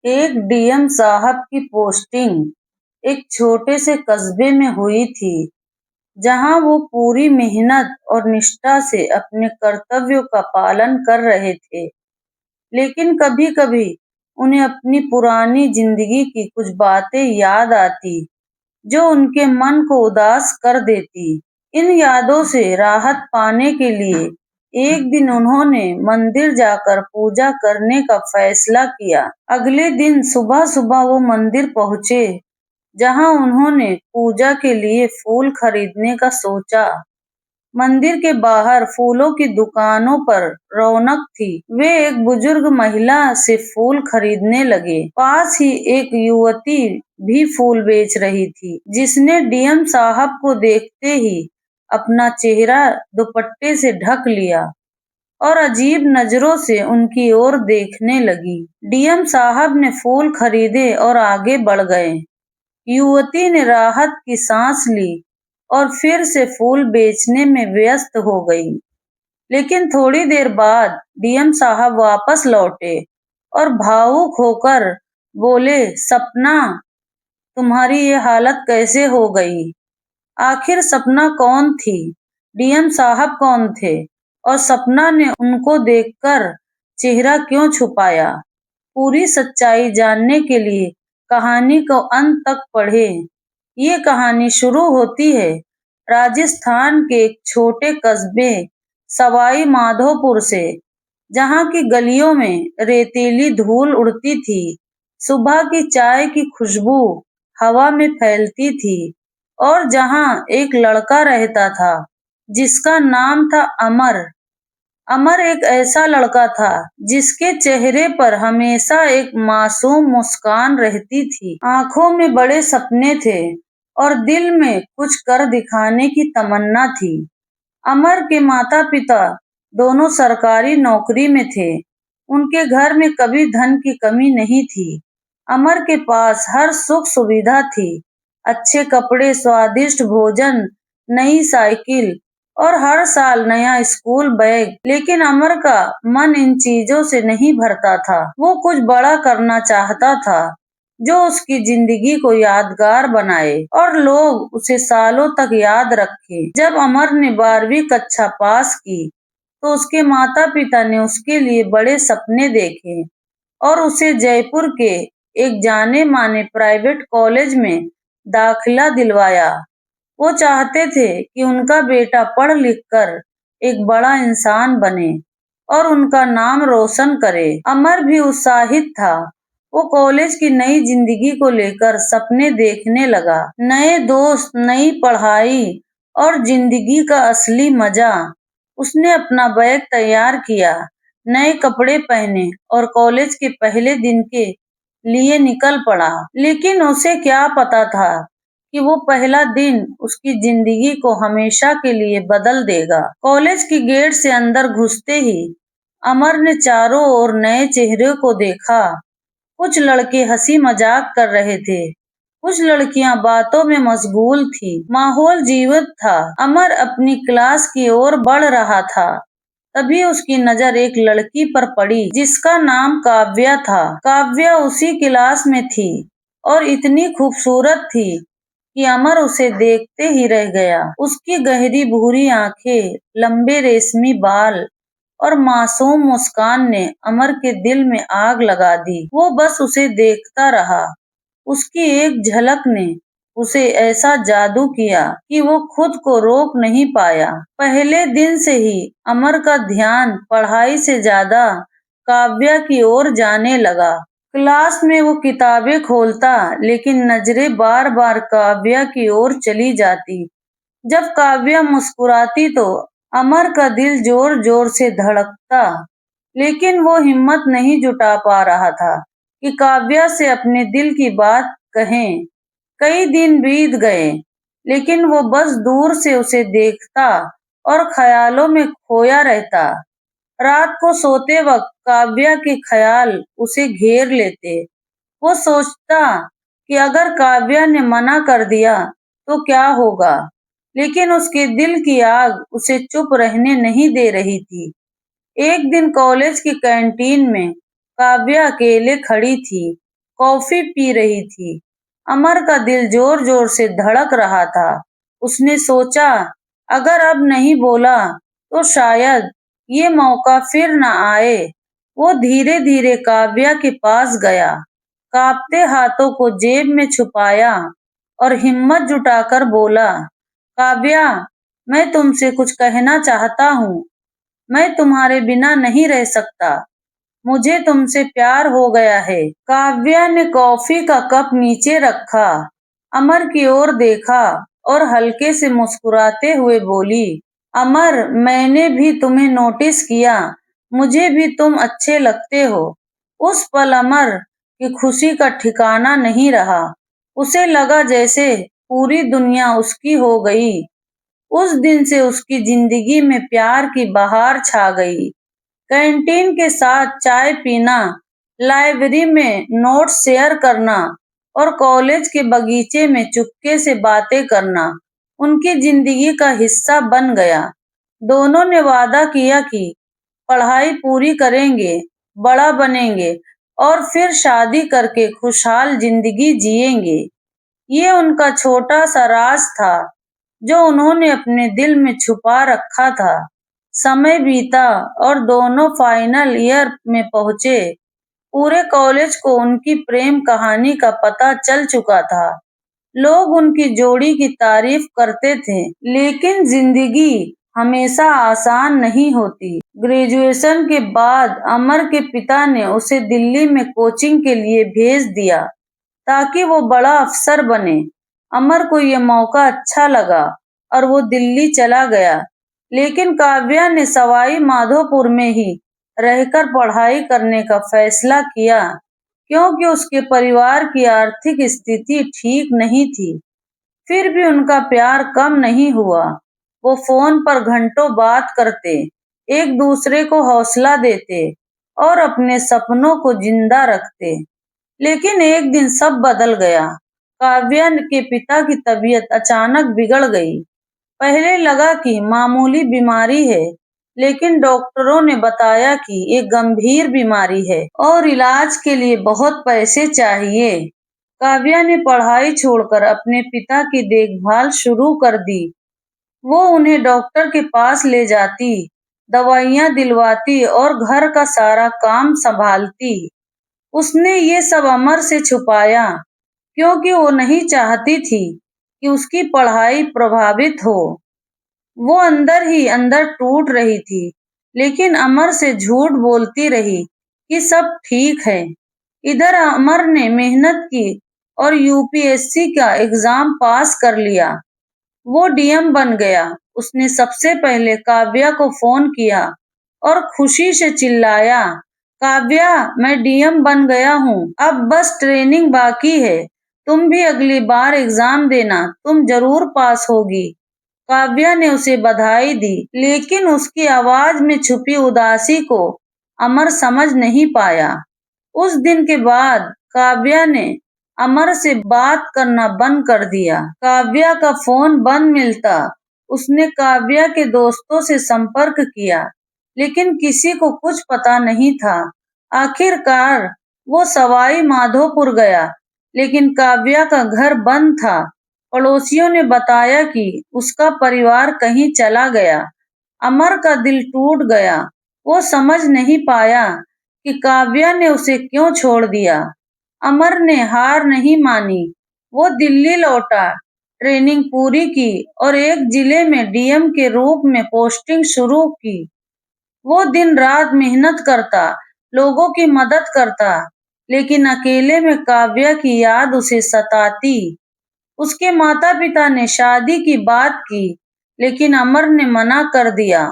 एक डीएम साहब की पोस्टिंग एक छोटे से कस्बे में हुई थी, जहां वो पूरी मेहनत और निष्ठा से अपने कर्तव्यों का पालन कर रहे थे। लेकिन कभी-कभी उन्हें अपनी पुरानी जिंदगी की कुछ बातें याद आती, जो उनके मन को उदास कर देती। इन यादों से राहत पाने के लिए एक दिन उन्होंने मंदिर जाकर पूजा करने का फैसला किया। अगले दिन सुबह-सुबह वो मंदिर पहुंचे, जहां उन्होंने पूजा के लिए फूल खरीदने का सोचा। मंदिर के बाहर फूलों की दुकानों पर रौनक थी। वे एक बुजुर्ग महिला से फूल खरीदने लगे। पास ही एक युवती भी फूल बेच रही थी, जिसने डीएम साहब को देखते ही अपना चेहरा दुपट्टे से ढक लिया और अजीब नजरों से उनकी ओर देखने लगी। डीएम साहब ने फूल खरीदे और आगे बढ़ गए। युवती ने राहत की सांस ली और फिर से फूल बेचने में व्यस्त हो गई। लेकिन थोड़ी देर बाद डीएम साहब वापस लौटे और भावुक होकर बोले, सपना, तुम्हारी ये हालत कैसे हो गई? आखिर सपना कौन थी? डीएम साहब कौन थे? और सपना ने उनको देखकर चेहरा क्यों छुपाया? पूरी सच्चाई जानने के लिए कहानी को अंत तक पढ़ें। ये कहानी शुरू होती है राजस्थान के एक छोटे कस्बे सवाई माधोपुर से, जहाँ की गलियों में रेतीली धूल उड़ती थी। सुबह की चाय की खुशबू हवा में फैलती थी और जहाँ एक लड़का रहता था जिसका नाम था अमर। अमर एक ऐसा लड़का था जिसके चेहरे पर हमेशा एक मासूम मुस्कान रहती थी। आंखों में बड़े सपने थे और दिल में कुछ कर दिखाने की तमन्ना थी। अमर के माता-पिता दोनों सरकारी नौकरी में थे। उनके घर में कभी धन की कमी नहीं थी। अमर के पास हर सुख सुविधा थी, अच्छे कपड़े, स्वादिष्ट भोजन, नई साइकिल और हर साल नया स्कूल बैग। लेकिन अमर का मन इन चीजों से नहीं भरता था। वो कुछ बड़ा करना चाहता था, जो उसकी जिंदगी को यादगार बनाए और लोग उसे सालों तक याद रखें। जब अमर ने 12वीं कक्षा पास की, तो उसके माता-पिता ने उसके लिए बड़े सपने देखे और उसे जयपुर के एक जाने-माने प्राइवेट कॉलेज में दाखिला दिलवाया। वो चाहते थे कि उनका बेटा पढ़ लिख कर एक बड़ा इंसान बने और उनका नाम रोशन करे। अमर भी उत्साहित था। वो कॉलेज की नई जिंदगी को लेकर सपने देखने लगा। नए दोस्त, नई पढ़ाई और जिंदगी का असली मजा। उसने अपना बैग तैयार किया, नए कपड़े पहने और कॉलेज के पहले दिन के लिए निकल पड़ा। लेकिन उसे क्या पता था कि वो पहला दिन उसकी जिंदगी को हमेशा के लिए बदल देगा। कॉलेज की गेट से अंदर घुसते ही अमर ने चारों ओर नए चेहरे को देखा। कुछ लड़के हंसी मजाक कर रहे थे, कुछ लड़कियां बातों में मशगूल थी। माहौल जीवंत था। अमर अपनी क्लास की ओर बढ़ रहा था। तभी उसकी नजर एक लड़की पर पड़ी जिसका नाम काव्या था। काव्या उसी क्लास में थी और इतनी खूबसूरत थी कि अमर उसे देखते ही रह गया। उसकी गहरी भूरी आंखें, लंबे रेशमी बाल और मासूम मुस्कान ने अमर के दिल में आग लगा दी। वो बस उसे देखता रहा। उसकी एक झलक ने उसे ऐसा जादू किया कि वो खुद को रोक नहीं पाया। पहले दिन से ही अमर का ध्यान पढ़ाई से ज्यादा काव्या की ओर जाने लगा। क्लास में वो किताबें खोलता, लेकिन नजरें बार बार काव्या की ओर चली जाती। जब काव्या मुस्कुराती तो अमर का दिल जोर जोर से धड़कता, लेकिन वो हिम्मत नहीं जुटा पा रहा था कि काव्या से अपने दिल की बात कहें। कई दिन बीत गए, लेकिन वो बस दूर से उसे देखता और ख्यालों में खोया रहता। रात को सोते वक्त काव्या के ख्याल उसे घेर लेते। वो सोचता कि अगर काव्या ने मना कर दिया तो क्या होगा, लेकिन उसके दिल की आग उसे चुप रहने नहीं दे रही थी। एक दिन कॉलेज की कैंटीन में काव्या अकेले खड़ी थी। कॉफी पी रही थी। अमर का दिल जोर जोर से धड़क रहा था। उसने सोचा, अगर अब नहीं बोला तो शायद ये मौका फिर न आए। वो धीरे धीरे काव्या के पास गया, कांपते हाथों को जेब में छुपाया और हिम्मत जुटाकर बोला, काव्या, मैं तुमसे कुछ कहना चाहता हूँ। मैं तुम्हारे बिना नहीं रह सकता। मुझे तुमसे प्यार हो गया है। काव्या ने कॉफी का कप नीचे रखा, अमर की ओर देखा और हल्के से मुस्कुराते हुए बोली, अमर, मैंने भी तुम्हें नोटिस किया। मुझे भी तुम अच्छे लगते हो। उस पल अमर की खुशी का ठिकाना नहीं रहा। उसे लगा जैसे पूरी दुनिया उसकी हो गई। उस दिन से उसकी जिंदगी में प्यार की बहार छा गई। कैंटीन के साथ चाय पीना, लाइब्रेरी में नोट्स शेयर करना और कॉलेज के बगीचे में चुपके से बातें करना उनकी जिंदगी का हिस्सा बन गया। दोनों ने वादा किया कि पढ़ाई पूरी करेंगे, बड़ा बनेंगे और फिर शादी करके खुशहाल जिंदगी जिएंगे। ये उनका छोटा सा राज था जो उन्होंने अपने दिल में छुपा रखा था। समय बीता और दोनों फाइनल ईयर में पहुंचे। पूरे कॉलेज को उनकी प्रेम कहानी का पता चल चुका था। लोग उनकी जोड़ी की तारीफ करते थे, लेकिन जिंदगी हमेशा आसान नहीं होती। ग्रेजुएशन के बाद अमर के पिता ने उसे दिल्ली में कोचिंग के लिए भेज दिया ताकि वो बड़ा अफसर बने। अमर को ये मौका अच्छा लगा और वो दिल्ली चला गया, लेकिन काव्या ने सवाई माधोपुर में ही रहकर पढ़ाई करने का फैसला किया, क्योंकि उसके परिवार की आर्थिक स्थिति ठीक नहीं थी। फिर भी उनका प्यार कम नहीं हुआ। वो फोन पर घंटों बात करते, एक दूसरे को हौसला देते और अपने सपनों को जिंदा रखते। लेकिन एक दिन सब बदल गया। काव्या के पिता की तबीयत अचानक बिगड़ गई। पहले लगा कि मामूली बीमारी है, लेकिन डॉक्टरों ने बताया कि एक गंभीर बीमारी है और इलाज के लिए बहुत पैसे चाहिए। काव्या ने पढ़ाई छोड़कर अपने पिता की देखभाल शुरू कर दी। वो उन्हें डॉक्टर के पास ले जाती, दवाइयाँ दिलवाती और घर का सारा काम संभालती। उसने ये सब अमर से छुपाया, क्योंकि वो नहीं चाहती थी कि उसकी पढ़ाई प्रभावित हो। वो अंदर ही अंदर टूट रही थी, लेकिन अमर से झूठ बोलती रही कि सब ठीक है। इधर अमर ने मेहनत की और यूपीएससी का एग्जाम पास कर लिया। वो डीएम बन गया। उसने सबसे पहले काव्या को फोन किया और खुशी से चिल्लाया, काव्या, मैं डीएम बन गया हूँ। अब बस ट्रेनिंग बाकी है। तुम भी अगली बार एग्जाम देना, तुम जरूर पास होगी। काव्या ने उसे बधाई दी, लेकिन उसकी आवाज में छुपी उदासी को अमर समझ नहीं पाया। उस दिन के बाद काव्या ने अमर से बात करना बंद कर दिया। काव्या का फोन बंद मिलता। उसने काव्या के दोस्तों से संपर्क किया, लेकिन किसी को कुछ पता नहीं था। आखिरकार वो सवाई माधोपुर गया, लेकिन काव्या का घर बंद था। पड़ोसियों ने बताया कि उसका परिवार कहीं चला गया। अमर का दिल टूट गया। वो समझ नहीं पाया कि काव्या ने उसे क्यों छोड़ दिया। अमर ने हार नहीं मानी। वो दिल्ली लौटा, ट्रेनिंग पूरी की और एक जिले में डीएम के रूप में पोस्टिंग शुरू की। वो दिन रात मेहनत करता, लोगों की मदद करता, लेकिन अकेले में काव्या की याद उसे सताती। उसके माता पिता ने शादी की बात की, लेकिन अमर ने मना कर दिया,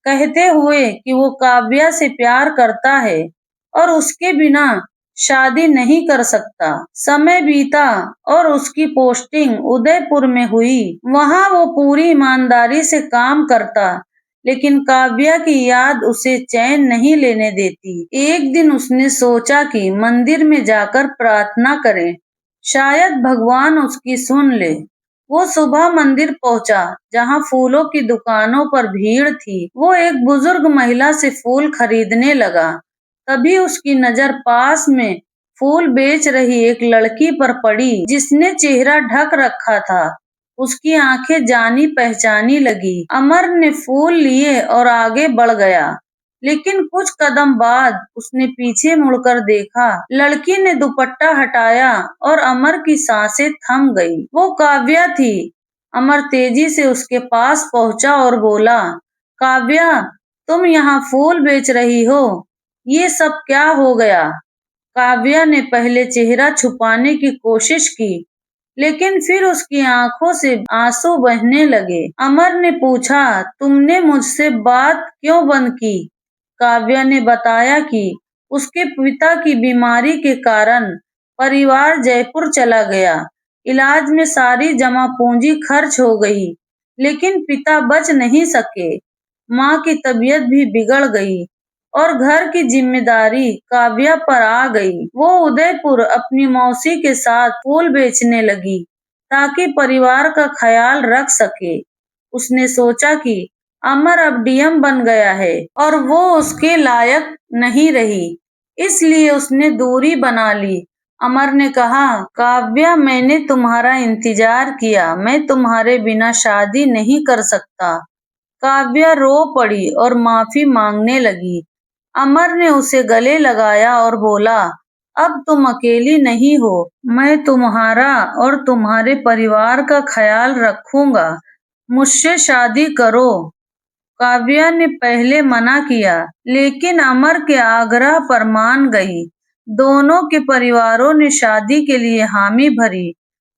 कहते हुए कि वो काव्या से प्यार करता है और उसके बिना शादी नहीं कर सकता। समय बीता और उसकी पोस्टिंग उदयपुर में हुई। वहाँ वो पूरी ईमानदारी से काम करता, लेकिन काव्या की याद उसे चैन नहीं लेने देती। एक दिन उसने सोचा कि मंदिर में जाकर प्रार्थना करे, शायद भगवान उसकी सुन ले। वो सुबह मंदिर पहुंचा, जहां फूलों की दुकानों पर भीड़ थी। वो एक बुजुर्ग महिला से फूल खरीदने लगा। तभी उसकी नजर पास में फूल बेच रही एक लड़की पर पड़ी जिसने चेहरा ढक रखा था। उसकी आंखें जानी पहचानी लगी। अमर ने फूल लिए और आगे बढ़ गया, लेकिन कुछ कदम बाद उसने पीछे मुड़कर देखा। लड़की ने दुपट्टा हटाया और अमर की सांसें थम गई। वो काव्या थी। अमर तेजी से उसके पास पहुंचा और बोला, काव्या, तुम यहाँ फूल बेच रही हो? ये सब क्या हो गया? काव्या ने पहले चेहरा छुपाने की कोशिश की, लेकिन फिर उसकी आंखों से आंसू बहने लगे। अमर ने पूछा, तुमने मुझसे बात क्यों बंद की? काव्या ने बताया कि उसके पिता की बीमारी के कारण परिवार जयपुर चला गया। इलाज में सारी जमा पूंजी खर्च हो गई, लेकिन पिता बच नहीं सके। माँ की तबीयत भी बिगड़ गई और घर की जिम्मेदारी काव्या पर आ गई। वो उदयपुर अपनी मौसी के साथ फूल बेचने लगी ताकि परिवार का ख्याल रख सके। उसने सोचा कि अमर अब डीएम बन गया है और वो उसके लायक नहीं रही, इसलिए उसने दूरी बना ली। अमर ने कहा, काव्या, मैंने तुम्हारा इंतजार किया, मैं तुम्हारे बिना शादी नहीं कर सकता। काव्या रो पड़ी और माफी मांगने लगी। अमर ने उसे गले लगाया और बोला, अब तुम अकेली नहीं हो, मैं तुम्हारा और तुम्हारे परिवार का ख्याल रखूंगा। मुझसे शादी करो। काव्या ने पहले मना किया, लेकिन अमर के आग्रह पर मान गई। दोनों के परिवारों ने शादी के लिए हामी भरी।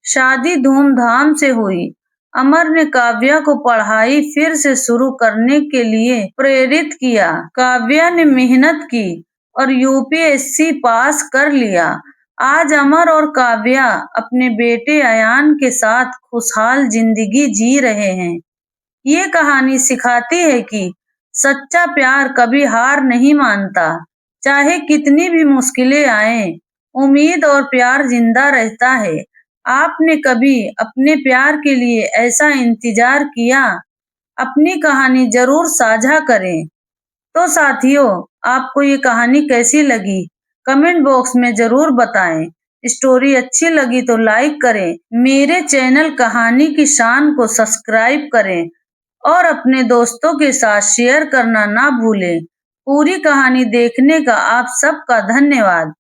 शादी धूमधाम से हुई। अमर ने काव्या को पढ़ाई फिर से शुरू करने के लिए प्रेरित किया। काव्या ने मेहनत की और यूपीएससी पास कर लिया। आज अमर और काव्या अपने बेटे अयान के साथ खुशहाल जिंदगी जी रहे हैं। ये कहानी सिखाती है कि सच्चा प्यार कभी हार नहीं मानता। चाहे कितनी भी मुश्किलें आए, उम्मीद और प्यार जिंदा रहता है। आपने कभी अपने प्यार के लिए ऐसा इंतजार किया? अपनी कहानी जरूर साझा करें। तो साथियों, आपको ये कहानी कैसी लगी? कमेंट बॉक्स में जरूर बताएं। स्टोरी अच्छी लगी तो लाइक करें। मेरे चैनल कहानी की शान को सब्सक्राइब करें और अपने दोस्तों के साथ शेयर करना ना भूलें। पूरी कहानी देखने का आप सबका धन्यवाद।